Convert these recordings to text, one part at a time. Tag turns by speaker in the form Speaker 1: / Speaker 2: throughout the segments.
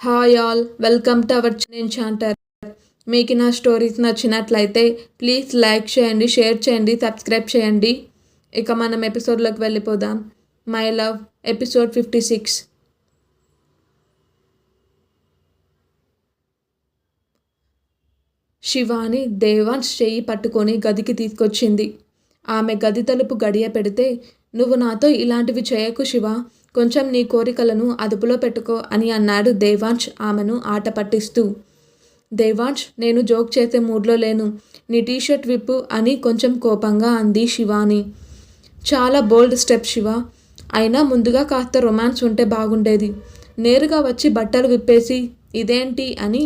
Speaker 1: Hi all, welcome to our enchanter. మీకు నా stories నచ్చినట్లయితే ప్లీజ్ లైక్ చేయండి, షేర్ చేయండి, సబ్స్క్రైబ్ చేయండి. ఇక మనం ఎపిసోడ్లోకి వెళ్ళిపోదాం. My love episode 56. Shivani Devansh చెయ్యి పట్టుకొని గదికి తీసుకొచ్చింది. ఆమె గది తలుపు గడియ పెడితే, నువ్వు నాతో ఇలాంటివి చేయకు శివ, కొంచెం నీ కోరికలను అదుపులో పెట్టుకో అని అన్నాడు దేవాంశ్ ఆమెను ఆట పట్టిస్తూ. దేవాంశ్, నేను జోక్ చేసే మూడ్లో లేను, నీ టీషర్ట్ విప్పు అని కొంచెం కోపంగా అంది శివాని. చాలా బోల్డ్ స్టెప్ శివ, అయినా ముందుగా కాస్త రొమాన్స్ ఉంటే బాగుండేది. నేరుగా వచ్చి బట్టలు విప్పేసి ఇదేంటి అని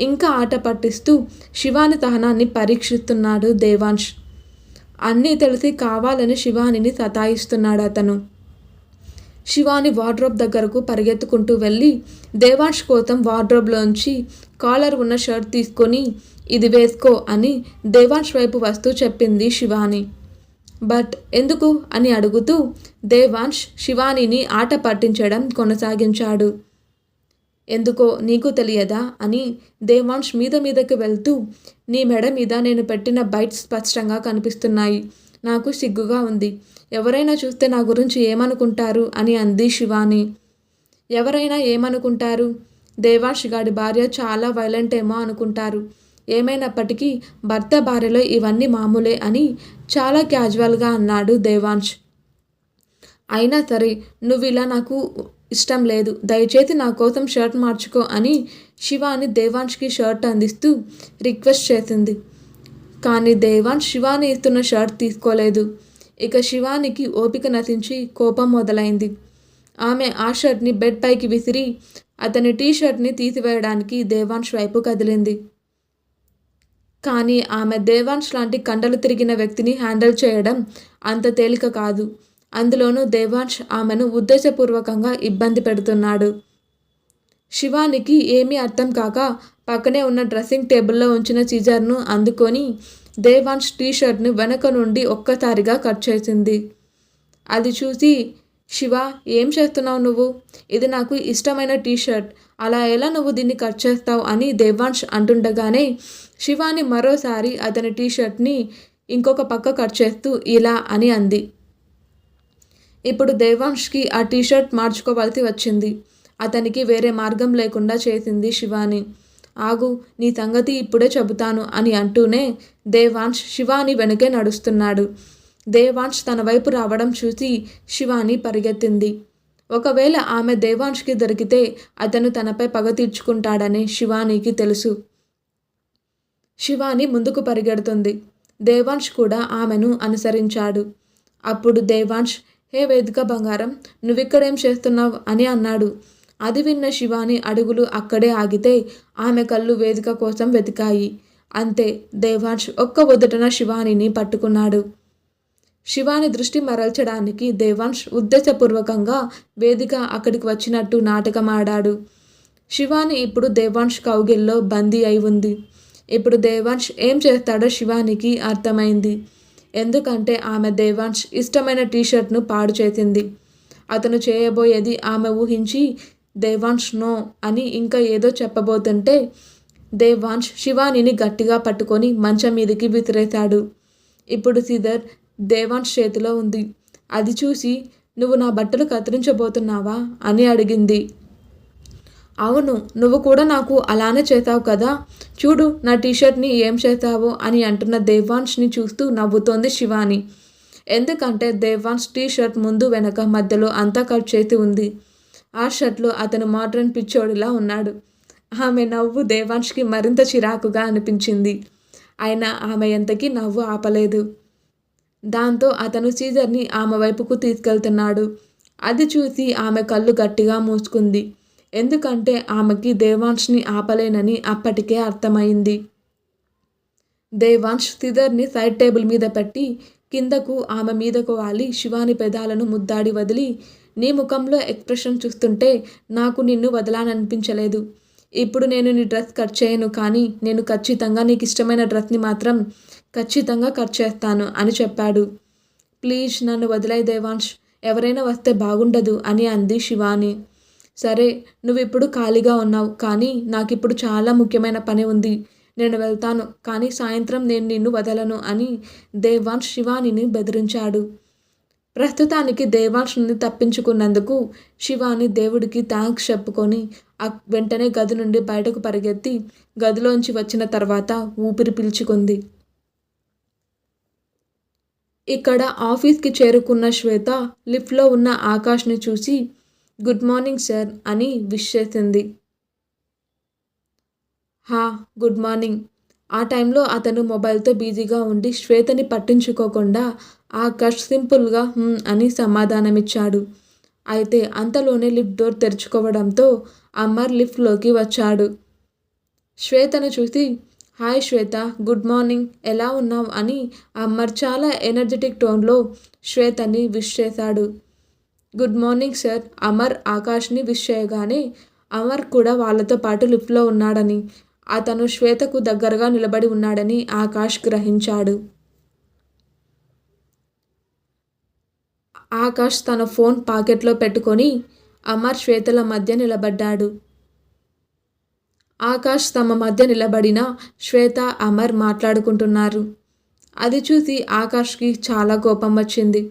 Speaker 1: ఇంకా ఆట పట్టిస్తూ శివాని సహనాన్ని పరీక్షిస్తున్నాడు దేవాంశ్. అన్నీ తెలిసి కావాలని శివానిని సతాయిస్తున్నాడు అతను. శివాని వార్డ్రోబ్ దగ్గరకు పరిగెత్తుకుంటూ వెళ్ళి దేవాంశ్ కోసం వార్డ్రోబ్లోంచి కాలర్ ఉన్న షర్ట్ తీసుకొని ఇది వేసుకో అని దేవాంశ్ వైపు వస్తూ చెప్పింది శివాని. బట్ ఎందుకు అని అడుగుతూ దేవాంశ్ శివానిని ఆట పట్టించడం కొనసాగించాడు. ఎందుకో నీకు తెలియదా అని దేవాంశ్ మీదకి వెళ్తూ, నీ మెడ మీద నేను పెట్టిన బైట్స్ స్పష్టంగా కనిపిస్తున్నాయి, నాకు సిగ్గుగా ఉంది, ఎవరైనా చూస్తే నా గురించి ఏమనుకుంటారు అని అంది శివాని. ఎవరైనా ఏమనుకుంటారు? దేవాంశ్ గాడి భార్య చాలా వైలెంట్ ఏమో అనుకుంటారు. ఏమైనప్పటికీ భర్త భార్యలో ఇవన్నీ మామూలే అని చాలా క్యాజువల్గా అన్నాడు దేవాంశ్. అయినా సరే నువ్వు ఇలా నాకు ఇష్టం లేదు, దయచేసి నా కోసం షర్ట్ మార్చుకో అని శివాని దేవాంశ్కి షర్ట్ అందిస్తూ రిక్వెస్ట్ చేసింది. కానీ దేవాంశ్ శివాని ఇస్తున్న షర్ట్ తీసుకోలేదు. ఇక శివానికి ఓపిక నశించి కోపం మొదలైంది. ఆమె ఆ షర్ట్ని బెడ్ పైకి విసిరి అతని టీషర్ట్ని తీసివేయడానికి దేవాంశ్ వైపు కదిలింది. కానీ ఆమె దేవాంశ్ లాంటి కండలు తిరిగిన వ్యక్తిని హ్యాండిల్ చేయడం అంత తేలిక కాదు. అందులోనూ దేవాంశ్ ఆమెను ఉద్దేశపూర్వకంగా ఇబ్బంది పెడుతున్నాడు. శివానికి ఏమీ అర్థం కాక పక్కనే ఉన్న డ్రెస్సింగ్ టేబుల్లో ఉంచిన సీజర్ను అందుకొని దేవాంశ్ టీషర్ట్ని వెనక నుండి ఒక్కసారిగా కట్ చేసింది. అది చూసి, శివ, ఏం చేస్తున్నావు నువ్వు? ఇది నాకు ఇష్టమైన టీషర్ట్, అలా ఎలా నువ్వు దీన్ని కట్ చేస్తావు అని దేవాంశ్ అంటుండగానే శివాని మరోసారి అతని టీషర్ట్ని ఇంకొక పక్క కట్ చేస్తూ ఇలా అని అంది. ఇప్పుడు దేవాంశ్కి ఆ టీషర్ట్ మార్చుకోవాల్సి వచ్చింది. అతనికి వేరే మార్గం లేకుండా చేసింది శివాని. ఆగు, నీ సంగతి ఇప్పుడే చెబుతాను అని అంటూనే దేవాంశ్ శివాని వెనుకే నడుస్తున్నాడు. దేవాంశ్ తన వైపు రావడం చూసి శివాని పరిగెత్తింది. ఒకవేళ ఆమె దేవాంశ్కి దొరికితే అతను తనపై పగ తీర్చుకుంటాడని శివానికి తెలుసు. శివాని ముందుకు పరిగెడుతుంది. దేవాంశ్ కూడా ఆమెను అనుసరించాడు. అప్పుడు దేవాంశ్, హే వేదిక బంగారం, నువ్విక్కడేం చేస్తున్నావు అని అన్నాడు. అది విన్న శివాని అడుగులు అక్కడే ఆగితే ఆమె కళ్ళు వేదిక కోసం వెతికాయి. అంతే, దేవాంశ్ ఒక్క ఉదటన శివానిని పట్టుకున్నాడు. శివాని దృష్టి మరల్చడానికి దేవాంశ్ ఉద్దేశపూర్వకంగా వేదిక అక్కడికి వచ్చినట్టు నాటకం ఆడాడు. శివాని ఇప్పుడు దేవాంశ్ కౌగిల్లో బందీ అయి ఉంది. ఇప్పుడు దేవాంశ్ ఏం చేస్తాడో శివానికి అర్థమైంది. ఎందుకంటే ఆమె దేవాంశ్ ఇష్టమైన టీషర్ట్ను పాడు చేసింది. అతను చేయబోయేది ఆమె ఊహించి దేవాంశ్ నో అని ఇంకా ఏదో చెప్పబోతుంటే దేవాంశ్ శివానిని గట్టిగా పట్టుకొని మంచం మీదకి విసిరేశాడు. ఇప్పుడు సీజర్ దేవాంశ్ చేతిలో ఉంది. అది చూసి, నువ్వు నా బట్టలు కత్తిరించబోతున్నావా అని అడిగింది. అవును, నువ్వు కూడా నాకు అలానే చేశావు కదా, చూడు నా టీషర్ట్ని ఏం చేశావో అని అంటున్న దేవాంశ్ని చూస్తూ నవ్వుతోంది శివాని. ఎందుకంటే దేవాంశ్ టీషర్ట్ ముందు వెనక మధ్యలో అంతా కట్ చేసి ఉంది. ఆ షర్ట్లో అతను మోడ్రన్ పిచ్చోడిలా ఉన్నాడు. ఆమె నవ్వు దేవాంశ్కి మరింత చిరాకుగా అనిపించింది. అయినా ఆమె ఎంతకీ నవ్వు ఆపలేదు. దాంతో అతను సీజర్ని ఆమె వైపుకు తీసుకెళ్తున్నాడు. అది చూసి ఆమె కళ్ళు గట్టిగా మూసుకుంది. ఎందుకంటే ఆమెకి దేవాంశ్ని ఆపలేనని అప్పటికే అర్థమైంది. దేవాంశ్ సీజర్ని సైడ్ టేబుల్ మీద పెట్టి కిందకు ఆమె మీదకు వాలి శివాని పెదాలను ముద్దాడి వదిలి, నీ ముఖంలో ఎక్స్ప్రెషన్ చూస్తుంటే నాకు నిన్ను వదలాలనిపించలేదు. ఇప్పుడు నేను నీ డ్రెస్ కట్ చేయను, కానీ నేను ఖచ్చితంగా నీకు ఇష్టమైన డ్రెస్ని మాత్రం ఖచ్చితంగా కట్ చేస్తాను అని చెప్పాడు. ప్లీజ్ నన్ను వదిలేయ్ దేవాంశ్, ఎవరైనా వస్తే బాగుండదు అని అంది శివాని. సరే, నువ్విప్పుడు ఖాళీగా ఉన్నావు, కానీ నాకిప్పుడు చాలా ముఖ్యమైన పని ఉంది. నేను వెళ్తాను, కానీ సాయంత్రం నేను నిన్ను వదలను అని దేవాంశ్ శివానీని బెదిరించాడు. ప్రస్తుతానికి దేవాంశ్ నుండి తప్పించుకున్నందుకు శివాని దేవుడికి థాంక్స్ చెప్పుకొని వెంటనే గది నుండి బయటకు పరిగెత్తి గదిలోంచి వచ్చిన తర్వాత ఊపిరి పీల్చుకుంది. ఇక్కడ ఆఫీస్కి చేరుకున్న శ్వేత లిఫ్ట్లో ఉన్న ఆకాష్ని చూసి గుడ్ మార్నింగ్ సార్ అని విష్ చేసింది. హా, గుడ్ మార్నింగ్. ఆ టైంలో అతను మొబైల్తో బిజీగా ఉండి శ్వేతని పట్టించుకోకుండా ఆకాష్ సింపుల్గా అని సమాధానమిచ్చాడు. అయితే అంతలోనే లిఫ్ట్ డోర్ తెరుచుకోవడంతో అమర్ లిఫ్ట్లోకి వచ్చాడు. శ్వేతను చూసి హాయ్ శ్వేత, గుడ్ మార్నింగ్, ఎలా ఉన్నావు అని అమర్ చాలా ఎనర్జెటిక్ టోన్లో శ్వేతని విష్ చేశాడు. Good morning sir. అమర్ ఆకాష్ని విష్ చేయగానే అమర్ కూడా వాళ్ళతో పాటు లిఫ్ట్లో ఉన్నాడని, అతను శ్వేతకు దగ్గరగా నిలబడి ఉన్నాడని ఆకాష్ గ్రహించాడు. ఆకాష్ తన ఫోన్ పాకెట్లో పెట్టుకొని అమర్ శ్వేతల మధ్య నిలబడ్డాడు. ఆకాష్ తమ మధ్య నిలబడిన శ్వేత అమర్ మాట్లాడుకుంటున్నారు. అది చూసి ఆకాష్కి చాలా కోపం వచ్చింది.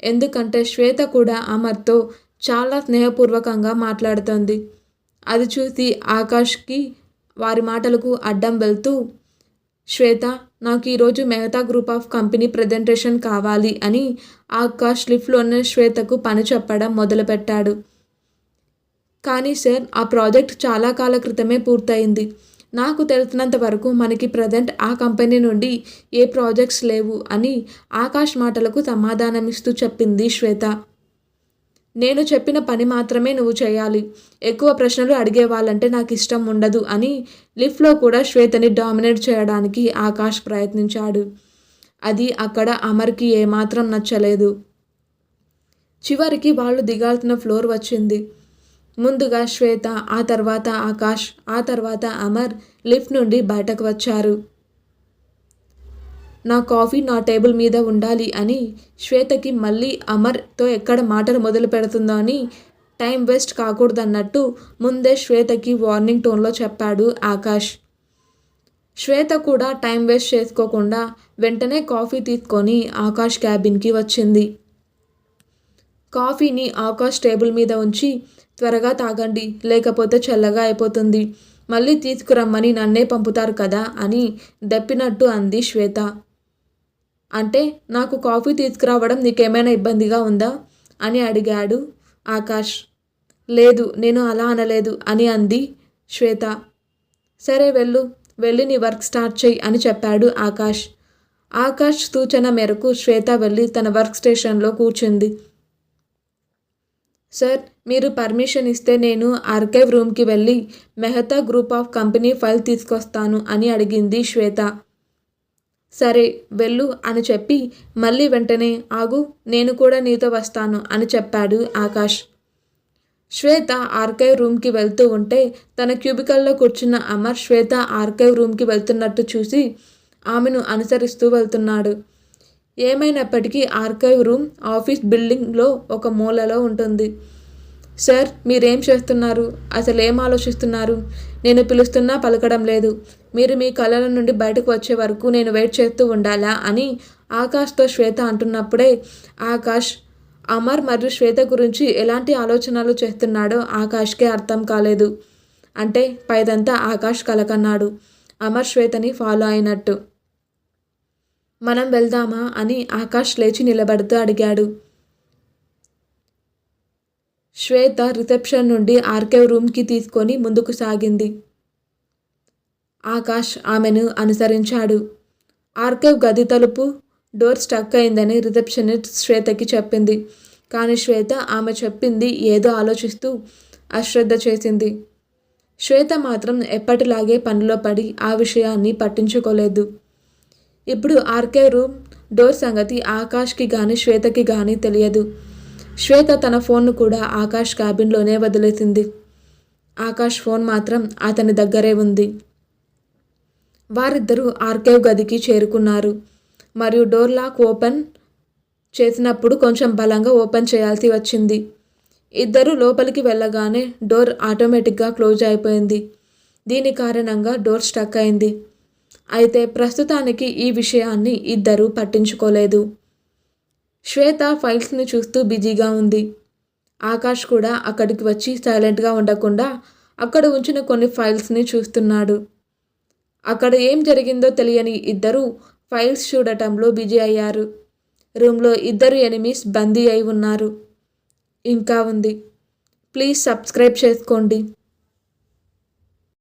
Speaker 1: ఎందుకంటే శ్వేత కూడా అమర్తో చాలా స్నేహపూర్వకంగా మాట్లాడుతోంది. అది చూసి ఆకాష్కి వారి మాటలకు అడ్డం వెళ్తూ శ్వేత, నాకు ఈరోజు Mehta group of company presentation కావాలి అని ఆకాష్ లిఫ్ట్లోనే శ్వేతకు పని చెప్పడం మొదలుపెట్టాడు. కానీ సార్, ఆ ప్రాజెక్ట్ చాలా కాల క్రితమే పూర్తయింది. నాకు తెలిసినంత వరకు మనకి ప్రజెంట్ ఆ కంపెనీ నుండి ఏ ప్రాజెక్ట్స్ లేవు అని ఆకాష్ మాటలకు సమాధానమిస్తూ చెప్పింది శ్వేత. నేను చెప్పిన పని మాత్రమే నువ్వు చేయాలి. ఎక్కువ ప్రశ్నలు అడిగే వాళ్ళంటే నాకు ఇష్టం ఉండదు అని లిఫ్ట్లో కూడా శ్వేతని డామినేట్ చేయడానికి ఆకాష్ ప్రయత్నించాడు. అది అక్కడ అమర్కి ఏమాత్రం నచ్చలేదు. చివరికి వాళ్ళు దిగాల్సిన ఫ్లోర్ వచ్చింది. ముందుగా శ్వేత, ఆ తర్వాత ఆకాష్, ఆ తర్వాత అమర్ లిఫ్ట్ నుండి బయటకు వచ్చారు. నా కాఫీ నా టేబుల్ మీద ఉండాలి అని శ్వేతకి మళ్ళీ అమర్తో ఎక్కడ మాటలు మొదలు పెడుతుందో అని టైం వేస్ట్ కాకూడదన్నట్టు ముందే శ్వేతకి వార్నింగ్ టోన్లో చెప్పాడు ఆకాష్. శ్వేత కూడా టైం వేస్ట్ చేసుకోకుండా వెంటనే కాఫీ తీసుకొని ఆకాష్ క్యాబిన్కి వచ్చింది. కాఫీని ఆకాష్ టేబుల్ మీద ఉంచి త్వరగా తాగండి, లేకపోతే చల్లగా అయిపోతుంది, మళ్ళీ తీసుకురమ్మని నన్నే పంపుతారు కదా అని దప్పినట్టు అంది శ్వేత. అంటే నాకు కాఫీ తీసుకురావడం నీకేమైనా ఇబ్బందిగా ఉందా అని అడిగాడు ఆకాష్. లేదు, నేను అలా అనలేదు అని అంది శ్వేత. సరే వెళ్ళి నీ వర్క్ స్టార్ట్ చెయ్యి అని చెప్పాడు ఆకాష్. ఆకాష్ సూచన మేరకు శ్వేత వెళ్ళి తన వర్క్ స్టేషన్లో కూర్చుంది. సార్, మీరు పర్మిషన్ ఇస్తే నేను ఆర్కైవ్ రూమ్కి వెళ్ళి Mehta group of company file తీసుకొస్తాను అని అడిగింది శ్వేత. సరే వెళ్ళు అని చెప్పి మళ్ళీ వెంటనే ఆగు, నేను కూడా నీతో వస్తాను అని చెప్పాడు ఆకాష్. శ్వేత ఆర్కైవ్ రూమ్కి వెళ్తూ ఉంటే తన క్యూబికల్లో కూర్చున్న అమర్ శ్వేత ఆర్కైవ్ రూమ్కి వెళ్తున్నట్టు చూసి ఆమెను అనుసరిస్తూ వెళ్తున్నాడు. ఏమైనప్పటికీ ఆర్కైవ్ రూమ్ ఆఫీస్ బిల్డింగ్లో ఒక మూలలో ఉంటుంది. సార్, మీరేం చేస్తున్నారు? అసలు ఏం ఆలోచిస్తున్నారు? నేను పిలుస్తున్నా పలకడం లేదు. మీరు మీ కళల నుండి బయటకు వచ్చే వరకు నేను వెయిట్ చేస్తూ ఉండాలా అని ఆకాష్తో శ్వేత అంటున్నప్పుడే ఆకాష్ అమర్ మరియు శ్వేత గురించి ఎలాంటి ఆలోచనలు చేస్తున్నాడో ఆకాష్కే అర్థం కాలేదు. అంటే పైదంతా ఆకాష్ కలకన్నాడు, అమర్ శ్వేతని ఫాలో అయినట్టు. మనం వెళ్దామా అని ఆకాష్ లేచి నిలబడుతూ అడిగాడు. శ్వేత రిసెప్షన్ నుండి ఆర్కైవ్ రూమ్కి తీసుకొని ముందుకు సాగింది. ఆకాష్ ఆమెను అనుసరించాడు. ఆర్కైవ్ గది తలుపు డోర్ స్టక్ అయిందని రిసెప్షనిస్ట్ శ్వేతకి చెప్పింది. కానీ శ్వేత ఆమె చెప్పింది ఏదో ఆలోచిస్తూ అశ్రద్ధ చేసింది. శ్వేత మాత్రం ఎప్పటిలాగే పనిలో పడి ఆ విషయాన్ని పట్టించుకోలేదు. ఇప్పుడు ఆర్కైవ్ రూమ్ డోర్ సంగతి ఆకాష్కి కానీ శ్వేతకి కానీ తెలియదు. శ్వేత తన ఫోన్ను కూడా ఆకాష్ క్యాబిన్లోనే వదిలేసింది. ఆకాష్ ఫోన్ మాత్రం అతని దగ్గరే ఉంది. వారిద్దరూ ఆర్కైవ్ గదికి చేరుకున్నారు మరియు డోర్ లాక్ ఓపెన్ చేసినప్పుడు కొంచెం బలంగా ఓపెన్ చేయాల్సి వచ్చింది. ఇద్దరు లోపలికి వెళ్ళగానే డోర్ ఆటోమేటిక్గా క్లోజ్ అయిపోయింది. దీని కారణంగా డోర్ స్టక్ అయింది. అయితే ప్రస్తుతానికి ఈ విషయాన్ని ఇద్దరూ పట్టించుకోలేదు. శ్వేత ఫైల్స్ని చూస్తూ బిజీగా ఉంది. ఆకాష్ కూడా అక్కడికి వచ్చి సైలెంట్గా ఉండకుండా అక్కడ ఉంచిన కొన్ని ఫైల్స్ని చూస్తున్నాడు. అక్కడ ఏం జరిగిందో తెలియని ఇద్దరు ఫైల్స్ చూడటంలో బిజీ అయ్యారు. రూమ్లో ఇద్దరు ఎనిమీస్ బందీ అయి ఉన్నారు. ఇంకా ఉంది. ప్లీజ్ సబ్స్క్రైబ్ చేసుకోండి.